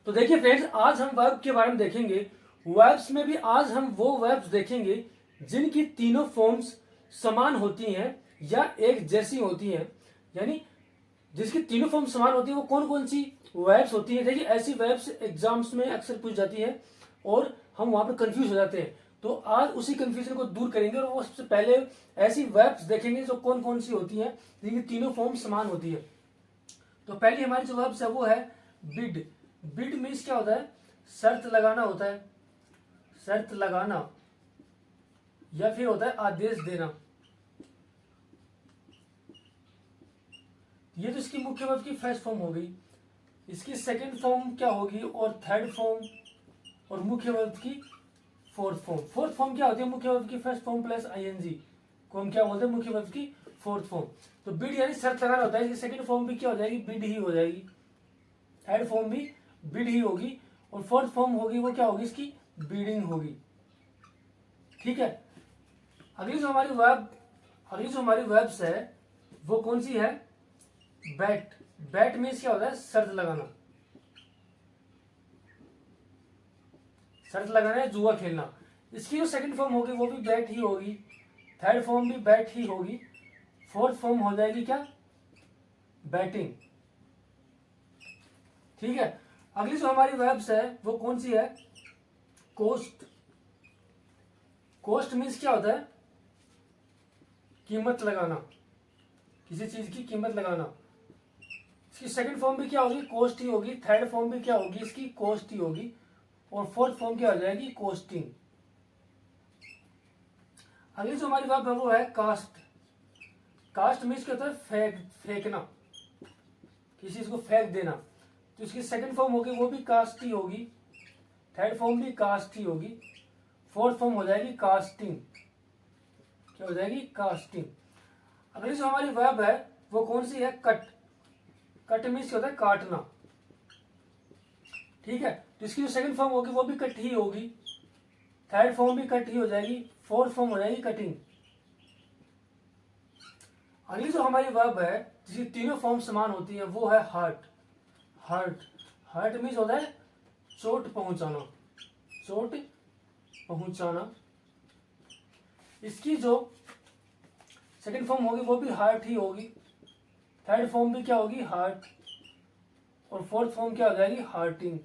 तो देखिए फ्रेंड्स, आज हम वर्ब के बारे में देखेंगे। वर्ब्स में भी आज हम वो वर्ब्स देखेंगे जिनकी तीनों फॉर्म्स समान होती हैं या एक जैसी होती हैं। यानी जिसकी तीनों फॉर्म समान होती है वो कौन कौन सी वर्ब्स होती है। देखिए ऐसी वर्ब्स एग्जाम्स में अक्सर पूछ जाती है और हम वहां पर कंफ्यूज हो जाते हैं। तो आज उसी कंफ्यूजन को दूर करेंगे और वो सबसे पहले ऐसी वर्ब्स देखेंगे जो कौन कौन सी होती हैं जिनकी तीनों फॉर्म समान होती है। तो पहली हमारी जो वर्ब्स है वो है बिड। बिड मीन्स क्या होता है? शर्त लगाना होता है, शर्त लगाना, या फिर होता है आदेश देना। ये तो इसकी मुख्य वर्ब की फर्स्ट फॉर्म हो गई। इसकी सेकंड फॉर्म क्या होगी और थर्ड फॉर्म और मुख्य वर्ब की फोर्थ फॉर्म। फोर्थ फॉर्म क्या होती है? मुख्य वर्ब की फर्स्ट फॉर्म प्लस आईएनजी को हम क्या बोलते हैं? मुख्य वर्ब की फोर्थ फॉर्म। तो बिड यानी शर्त लगाना होता है। इसकी सेकंड फॉर्म भी क्या हो जाएगी? बिड ही हो जाएगी। थर्ड फॉर्म भी बिड ही होगी और फोर्थ फॉर्म होगी वो क्या होगी? इसकी बीडिंग होगी। ठीक है। अगली जो हमारी वर्ब्स है वो कौन सी है? बैट। बैट मीन्स क्या होता है? शर्त लगाना, शर्त लगाना है, जुआ खेलना। इसकी जो सेकंड फॉर्म होगी वो भी बैट ही होगी, थर्ड फॉर्म भी बैट ही होगी, फोर्थ फॉर्म हो जाएगी क्या? बैटिंग। ठीक है। अगली जो हमारी वर्ब्स है वो कौन सी है? कोस्ट। कोस्ट मीन्स क्या होता है? कीमत लगाना, किसी चीज की कीमत लगाना। इसकी सेकंड फॉर्म भी क्या होगी? कोस्ट ही होगी। थर्ड फॉर्म भी क्या होगी? इसकी कोस्ट ही होगी और फोर्थ फॉर्म क्या हो जाएगी? कोस्टिंग। अगली जो हमारी वर्ब है वो है कास्ट। कास्ट मीन्स क्या होता है? फेंकना, किसी चीज को फेंक देना। तो इसकी सेकंड फॉर्म होगी वो भी कास्ट ही होगी, थर्ड फॉर्म भी कास्ट ही होगी, फोर्थ फॉर्म हो जाएगी कास्टिंग। क्या हो जाएगी? कास्टिंग। अगली जो हमारी वर्ब है वो कौन सी है? कट। कट मीन्स क्या होता है? काटना। ठीक है। तो इसकी जो सेकंड फॉर्म होगी वो भी कट ही होगी, थर्ड फॉर्म भी कट ही हो जाएगी, फोर्थ फॉर्म हो जाएगी कटिंग। अगली जो हमारी वर्ब है जिसकी तीनों फॉर्म समान होती है वो है हर्ट। हर्ट। हर्ट मीन्स होता है चोट पहुंचाना, चोट पहुंचाना। इसकी जो सेकंड फॉर्म होगी वो भी हार्ट ही होगी, थर्ड फॉर्म भी क्या होगी? हार्ट, और फोर्थ फॉर्म क्या हो जाएगी? हार्टिंग।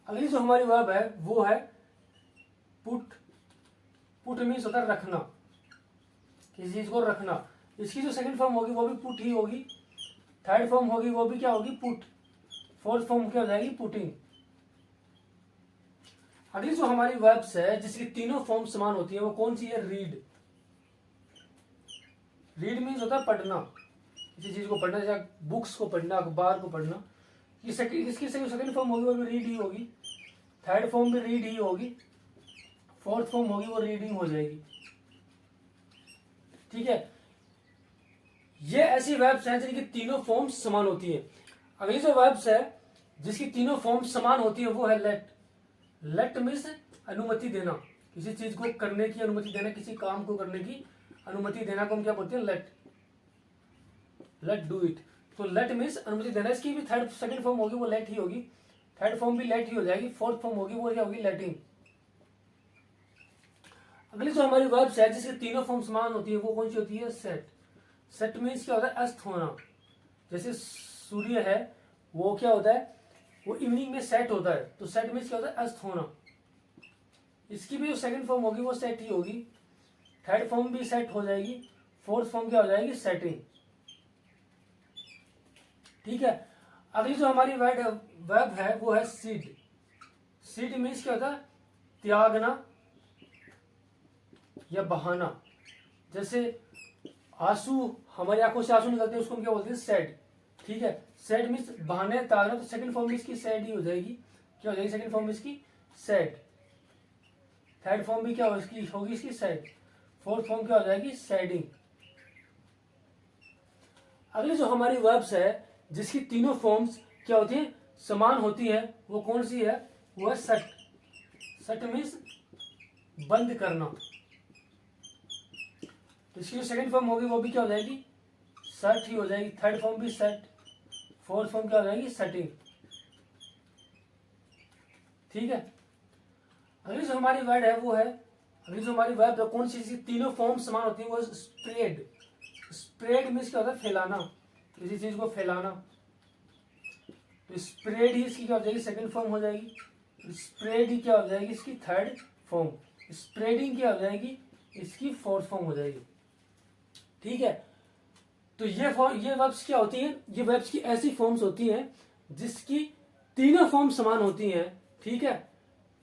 अगली जो हमारी वर्ब है वो है पुट। पुट मीन्स होता है रखना, किसी चीज को रखना। इसकी जो सेकंड फॉर्म होगी वो भी पुट ही होगी, थर्ड फॉर्म होगी वो भी क्या होगी? पुट, फोर्थ फॉर्म क्या हो जाएगी? पुटिंग। अगली जो हमारी वर्ब्स है जिसकी तीनों फॉर्म समान होती है वो कौन सी है? रीड। रीड मीन्स होता है पढ़ना, किसी चीज को पढ़ना, जैसे बुक्स को पढ़ना, अखबार को पढ़ना। इसकी सेकंड फॉर्म होगी वो भी रीड ही होगी, थर्ड फॉर्म भी रीड ही होगी, फोर्थ फॉर्म होगी वो रीडिंग हो जाएगी। ठीक है। ये ऐसी वर्ब्स हैं जिनकी तीनों फॉर्म्स समान होती है। अगली जो वर्ब्स है जिसकी तीनों फॉर्म्स समान होती है वो है लेट। लेट मीन्स अनुमति देना, किसी चीज को करने की अनुमति देना, किसी काम को करने की अनुमति देना को हम क्या बोलते हैं? लेट। Let do it. तो लेट मीन्स अनुमति देना। इसकी भी थर्ड सेकंड फॉर्म होगी वो लेट ही होगी, थर्ड फॉर्म भी लेट ही हो जाएगी, फोर्थ फॉर्म होगी वो क्या होगी? लेटिंग। अगली जो हमारी वर्ब्स है जिसकी तीनों फॉर्म समान होती है वो कौन सी होती है? सेट। सेट मीन्स क्या होता है? अस्त होना। जैसे सूर्य है वो क्या होता है? वो इवनिंग में सेट होता है, तो सेट मीन्स क्या होता है? अस्त होना। इसकी भी जो सेकंड फॉर्म होगी वो सेट ही होगी, थर्ड फॉर्म भी सेट हो जाएगी, फोर्थ फॉर्म क्या हो जाएगी? सेटिंग। ठीक है। अगली जो हमारी वर्ब है वो है सीड। सीड मीन्स क्या होता है? त्यागना या बहाना। जैसे आंसू, हमारी आंखों से आंसू निकलते हैं उसको हम क्या बोलते हैं? सैड। ठीक है। सैड मीन्स बहाने, त्यागना। तो सेकंड फॉर्म इसकी सैड ही हो जाएगी। क्या हो जाएगी सेकंड फॉर्म इसकी? सैड। थर्ड फॉर्म भी क्या होगी इसकी? सैड। फोर्थ फॉर्म क्या हो जाएगी? सैडिंग। अगली जो हमारी वर्ब्स है जिसकी तीनों फॉर्म्स क्या होती है? समान होती है, वो कौन सी है? वो है सट। सट मीन्स बंद करना। तो इसकी जो सेकंड फॉर्म होगी वो भी क्या हो जाएगी? सट ही हो जाएगी, थर्ड फॉर्म भी सट, फोर्थ फॉर्म क्या हो जाएगी? सटिंग। ठीक है। अगली जो हमारी वर्ड है वो है, अगली जो हमारी वर्ड कौन सी, तीनों फॉर्म समान होती है, वो स्प्रेड। स्प्रेड मीन्स क्या होता है, फैलाना, किसी चीज को फैलाना। तो स्प्रेड ही इसकी क्या हो जाएगी, सेकंड फॉर्म हो जाएगी। स्प्रेड ही क्या हो जाएगी, इसकी थर्ड फॉर्म। स्प्रेडिंग क्या हो जाएगी, इसकी फोर्थ फॉर्म हो जाएगी। ठीक है। तो ये वर्ब्स क्या होती हैं, ये वर्ब्स की ऐसी फॉर्म्स होती हैं जिसकी तीनों फॉर्म समान होती हैं। ठीक है,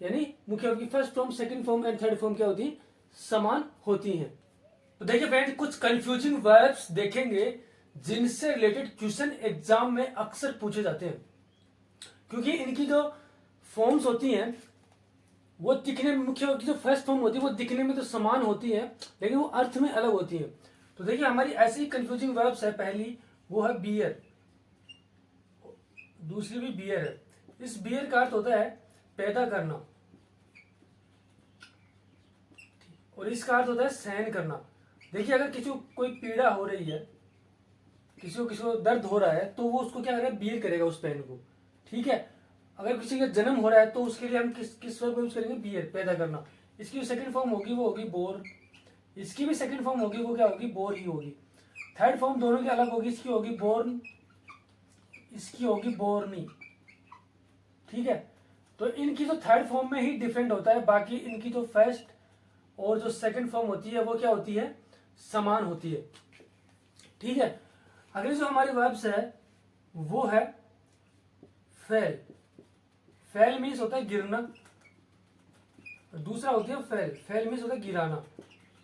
यानी मुख्य वर्ब की first form, second form and third form क्या होती है, समान होती हैं। तो देखिए फ्रेंड्स, कुछ कंफ्यूजिंग वर्ब्स देखेंगे जिनसे रिलेटेड क्वेश्चन एग्जाम में अक्सर पूछे जाते हैं, क्योंकि इनकी जो फॉर्म्स होती हैं वो दिखने में, मुख्य वर्ब की जो फर्स्ट फॉर्म होती है वो दिखने में तो समान होती है, लेकिन वो अर्थ में अलग होती है। तो देखिए हमारी ऐसी कंफ्यूजिंग वर्ब्स है, पहली वो है बियर, दूसरी भी बियर है। इस बियर का अर्थ होता है पैदा करना, और इसका अर्थ होता है सहन करना। देखिए अगर किसी को कोई पीड़ा हो रही है, किसी को दर्द हो रहा है, तो वो उसको क्या करेगा, बियर करेगा उस पेन को। ठीक है। अगर किसी का जन्म हो रहा है तो उसके लिए हम किस वर्ब यूज करेंगे, बियर, पैदा करना। इसकी जो सेकंड फॉर्म होगी वो होगी बोर। इसकी भी सेकंड फॉर्म होगी वो क्या होगी, बोर ही होगी। थर्ड फॉर्म दोनों की अलग होगी, इसकी होगी बोर्न, इसकी होगी बोर्नी। ठीक है। तो इनकी जो थर्ड फॉर्म में ही डिफरेंट होता है, बाकी इनकी जो फर्स्ट और जो सेकंड फॉर्म होती है वो क्या होती है, समान होती है। ठीक है। अगली जो हमारी वर्ब्स है वो है फेल। फेल मीन्स होता है गिरना, दूसरा होती है फेल। फेल मीन्स होता है गिराना।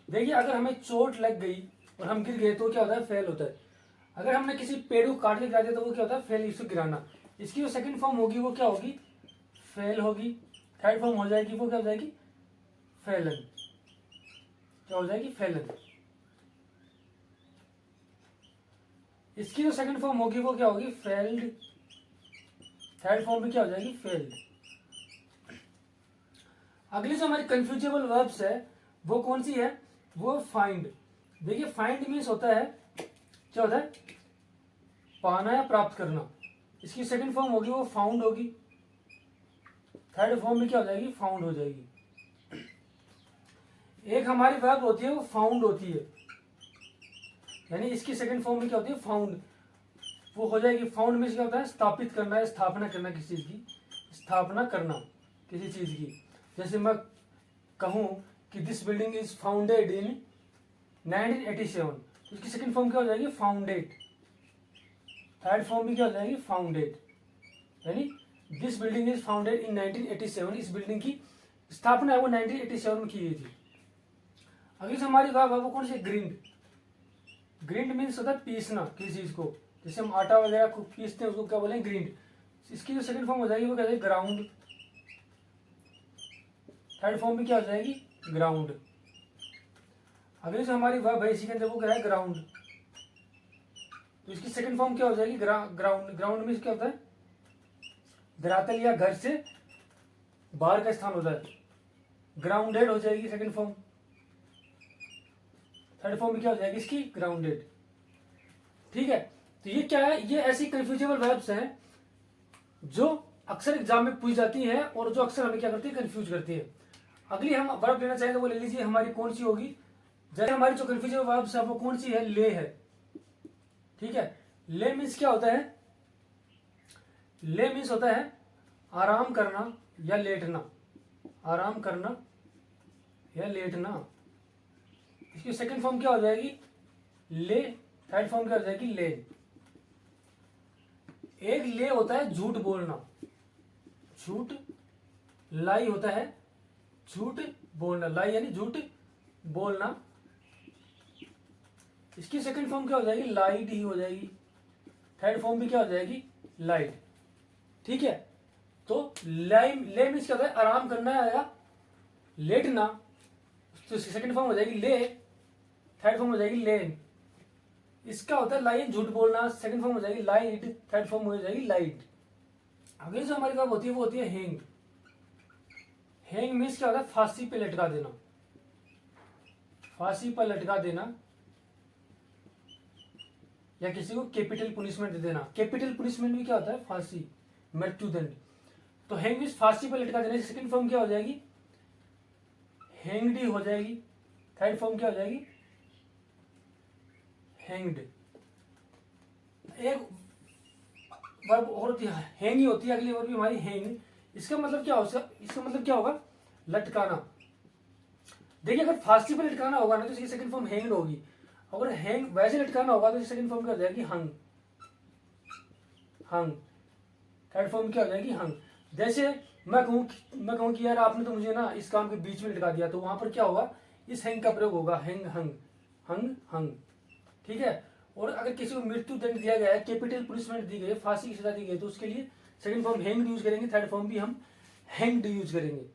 देखिए अगर हमें चोट लग गई और हम गिर गए तो क्या होता है, फेल होता है। अगर हमने किसी पेड़ को काट के गिरा दिया तो वो क्या होता है, फेल, इसको गिराना। इसकी जो सेकंड फॉर्म होगी वो क्या होगी, फेल होगी। थर्ड फॉर्म हो जाएगी वो क्या हो जाएगी, फेलन। क्या हो जाएगी, फेलन। इसकी जो सेकंड फॉर्म होगी वो क्या होगी, फेल्ड। थर्ड फॉर्म भी क्या हो जाएगी, फेल्ड। अगली जो हमारी कंफ्यूजेबल वर्ब्स है वो कौन सी है, वो फाइंड। देखिए फाइंड मीन्स होता है, क्या होता है, पाना या प्राप्त करना। इसकी सेकंड फॉर्म होगी वो फाउंड होगी। थर्ड फॉर्म में क्या हो जाएगी, फाउंड हो जाएगी। एक हमारी वर्ब होती है वो फाउंड होती है, यानी इसकी सेकंड फॉर्म में क्या होती है, फाउंड, वो हो जाएगी। फाउंड में क्या होता है, स्थापित करना है, स्थापना करना किसी चीज की, स्थापना करना किसी चीज की। जैसे मैं कहूं कि this building is founded in 1987, तो इसकी सेकंड फॉर्म क्या हो जाएगी, फाउंडेड। थर्ड फॉर्म भी क्या हो जाएगी, फाउंडेड। यानी this building is founded in 1987, इस बिल्डिंग की स्थापना है वो 1987 में की गई थी। अगली से हमारी वर्ब है वो कौन सी, ग्रिंड। ग्रिंड मीन्स होता है पीसना किसी चीज को, जैसे हम आटा वगैरह को पीसते हैं उसको क्या बोलेंगे, ग्रिंड। इसकी जो सेकंड फॉर्म हो जाएगी वो क्या हो जाएगी, ग्राउंड। थर्ड फॉर्म भी क्या हो जाएगी, ग्राउंड। अगली जो हमारी वर्ब है इसी के अंदर वो क्या है, ग्राउंड। तो इसकी सेकंड फॉर्म क्या हो जाएगी, ग्राउंड। ग्राउंड मीन्स क्या होता है, धरातल या घर से बाहर का स्थान होता है। ग्राउंडेड हो जाएगी सेकंड फॉर्म। थर्ड फॉर्म में क्या हो जाएगी इसकी, ग्राउंडेड। ठीक है। तो ये क्या है, ये ऐसी कंफ्यूजेबल वर्ब्स हैं जो अक्सर एग्जाम में पूछ जाती हैं और जो अक्सर हमें क्या करती है, कंफ्यूज करती है। अगली हम वर्ब लेना चाहें तो वो ले लीजिए, हमारी कौन सी होगी, जैसे हमारी जो कंफ्यूजेबल वर्ब्स है वो कौन सी है, ले है। ठीक है। ले मीन्स क्या होता है, ले मीन्स होता है आराम करना या लेटना, आराम करना या लेटना। इसकी सेकंड फॉर्म क्या हो जाएगी, ले। थर्ड फॉर्म क्या हो जाएगी, ले। एक ले होता है झूठ बोलना, झूठ, लाई होता है झूठ बोलना, लाई यानी झूठ बोलना। इसकी सेकंड फॉर्म क्या हो जाएगी, लाइट ही हो जाएगी। थर्ड फॉर्म भी क्या हो जाएगी, लाइट। ठीक है। तो लाई, ले मीन्स क्या होता है, आराम करना या लेटना, तो इसकी सेकंड फॉर्म हो जाएगी ले। थर्ड फॉर्म हो जाएगी लेन। इसका होता है लाइन, झूठ बोलना, सेकंड फॉर्म हो जाएगी लाइट, थर्ड फॉर्म हो जाएगी लाइट। अगली जो हमारी वर्ब होती है वो होती है हैंग। हैंग मीन्स क्या होता है, फांसी पे लटका देना, फांसी पर लटका देना, या किसी को कैपिटल पुनिशमेंट दे देना। कैपिटल पुनिशमेंट भी क्या होता है, फांसी, मृत्युदंड। तो हैंग मीन्स फांसी पर लटका देने। सेकंड फॉर्म क्या हो जाएगी? हैंगड हो जाएगी। थर्ड फॉर्म क्या हो जाएगी? हैंगड। एक वर्ब और होती है, हैंग ही होती है, अगली वर्ब भी हमारी हैंग। इसका मतलब क्या होगा? इसका मतलब क्या होगा? लटकाना। देखिए अगर फांसी पर लटकाना होगा ना तो इसकी सेकंड फॉर्म हैंग्ड होगी। अगर हैंग वैसे लटकाना होगा तो इसकी सेकंड फॉर्म क्या हो जाएगी? हंग। हंग। थर्ड फॉर्म क्या हो जाएगी? हंग। जैसे मैं कहूँ कि यार आपने तो मुझे ना इस काम के बीच में लटका दिया, तो वहां पर क्या होगा? इस हैंग का प्रयोग होगा, हैंग हंग। हंग हंग। ठीक है। और अगर किसी को मृत्यु दंड दिया गया है, कैपिटल पनिशमेंट दी गई, फांसी की सजा दी गई, तो उसके लिए सेकंड फॉर्म हैंग्ड यूज करेंगे, थर्ड फॉर्म भी हम हैंग्ड यूज करेंगे।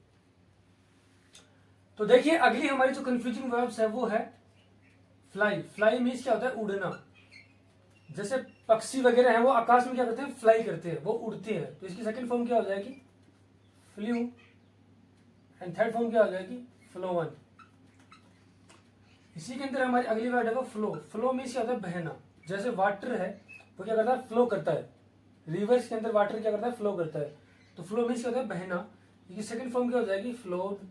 तो देखिए अगली हमारी जो कंफ्यूजिंग वर्ब्स है वो है फ्लाई। फ्लाई मीन्स क्या होता है? उड़ना। जैसे पक्षी वगैरह है वो आकाश में क्या करते हैं? फ्लाई करते हैं, वो उड़ते हैं। तो इसकी सेकंड फॉर्म क्या हो जाएगी? फ्लू। एंड थर्ड फॉर्म क्या हो जाएगी? फ्लोवन। इसी के अंदर हमारी अगली वर्ड है वो फ्लो। फ्लो मीन्स क्या होता है? बहना। जैसे वाटर है वो क्या करता है? फ्लो करता है। रिवर्स के अंदर वाटर क्या करता है? फ्लो करता है। तो फ्लो मीन्स क्या होता है? बहना। इसकी सेकंड फॉर्म क्या हो जाएगी? फ्लोड।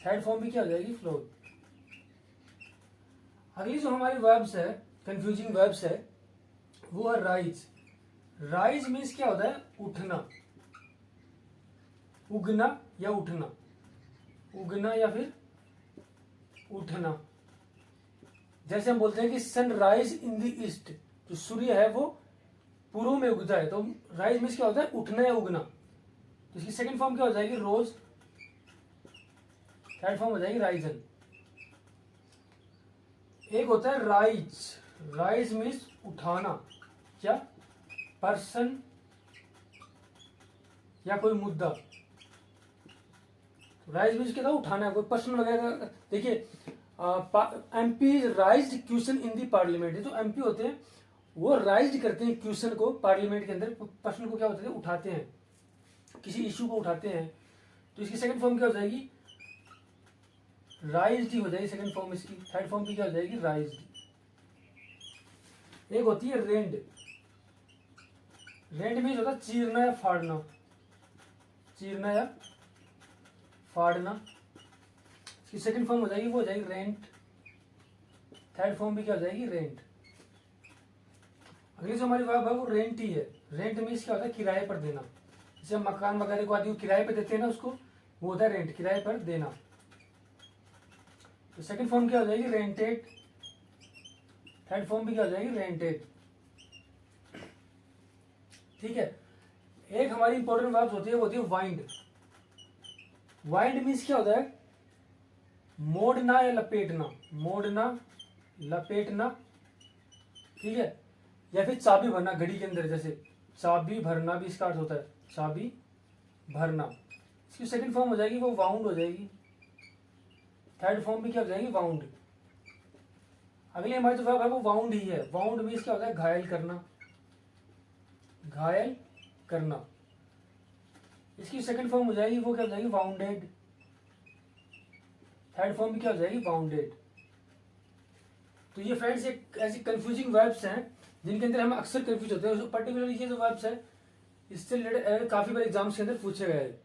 थर्ड फॉर्म भी क्या हो जाएगी? फ्लोड। अगली जो हमारी वर्ब्स है, कंफ्यूजिंग वर्ब्स है, वो है राइज। राइज मीन्स क्या होता है? उठना, उगना या उठना। उगना या फिर उठना। जैसे हम बोलते हैं कि सनराइज इन द ईस्ट, जो सूर्य है वो पूर्व में उगता है। तो राइज मीन्स क्या होता है? उठना या उगना। तो इसकी सेकंड फॉर्म क्या हो जाएगी? रोज। थर्ड फॉर्म हो जाएगी राइजन। एक होता है राइज। राइज मीन्स उठाना, क्या? पर्सन या कोई मुद्दा। राइज मीन्स क्या था? उठाना है, कोई पर्सन वगैरह। देखिए MP rise question in the parliament. जो एमपी होते हैं वो राइज करते हैं क्वेश्चन को पार्लियामेंट के अंदर। पर्सन को क्या होते हैं? उठाते हैं, किसी इश्यू को उठाते हैं। तो इसकी सेकंड फॉर्म क्या हो जाएगी? राइज्ड हो जाएगी सेकंड फॉर्म इसकी। थर्ड फॉर्म की क्या हो जाएगी? राइज्ड। एक होती है रेंड। रेंड मीन्स होता है चीरना या फाड़ना। चीरना या फाड़ना। इसकी सेकंड फॉर्म हो जाएगी, वो हो जाएगी रेंट। थर्ड फॉर्म भी क्या हो जाएगी? रेंट। अगली जो हमारी वर्ब है वो रेंट ही है। रेंट मीन्स क्या होता है? किराए पर देना। जैसे हम मकान वगैरह को आदि किराए पर देते हैं ना, उसको वो होता है रेंट, किराए पर देना। तो सेकंड फॉर्म क्या हो जाएगी? रेंटेड। थर्ड फॉर्म भी क्या हो जाएगी? रेंटेड। ठीक है। एक हमारी इंपॉर्टेंट वर्ब्स होती है, वो होती है वाइंड। वाइंड मीन्स क्या होता है? मोड़ना या लपेटना। मोड़ना, लपेटना। ठीक है। या फिर चाबी भरना घड़ी के अंदर, जैसे चाबी भरना भी इसका अर्थ होता है, चाबी भरना। इसकी सेकंड फॉर्म हो जाएगी वो वाउंड हो जाएगी। थर्ड फॉर्म भी क्या हो जाएगी? वाउंड। अगली हमारी जो वर्ब है वो वाउंड ही है। वाउंड मीन्स क्या होता है? घायल करना, घायल करना। इसकी सेकंड फॉर्म हो जाएगी वो क्या हो जाएगी? वाउंडेड। थर्ड फॉर्म भी क्या हो जाएगी? वाउंडेड। तो ये फ्रेंड्स एक ऐसी कंफ्यूजिंग वर्ब्स हैं जिनके अंदर हम अक्सर कंफ्यूज होते हैं। पर्टिकुलरली ये जो वर्ब्स है इससे रिलेटेड काफी बार एग्जाम्स के अंदर पूछे गए हैं।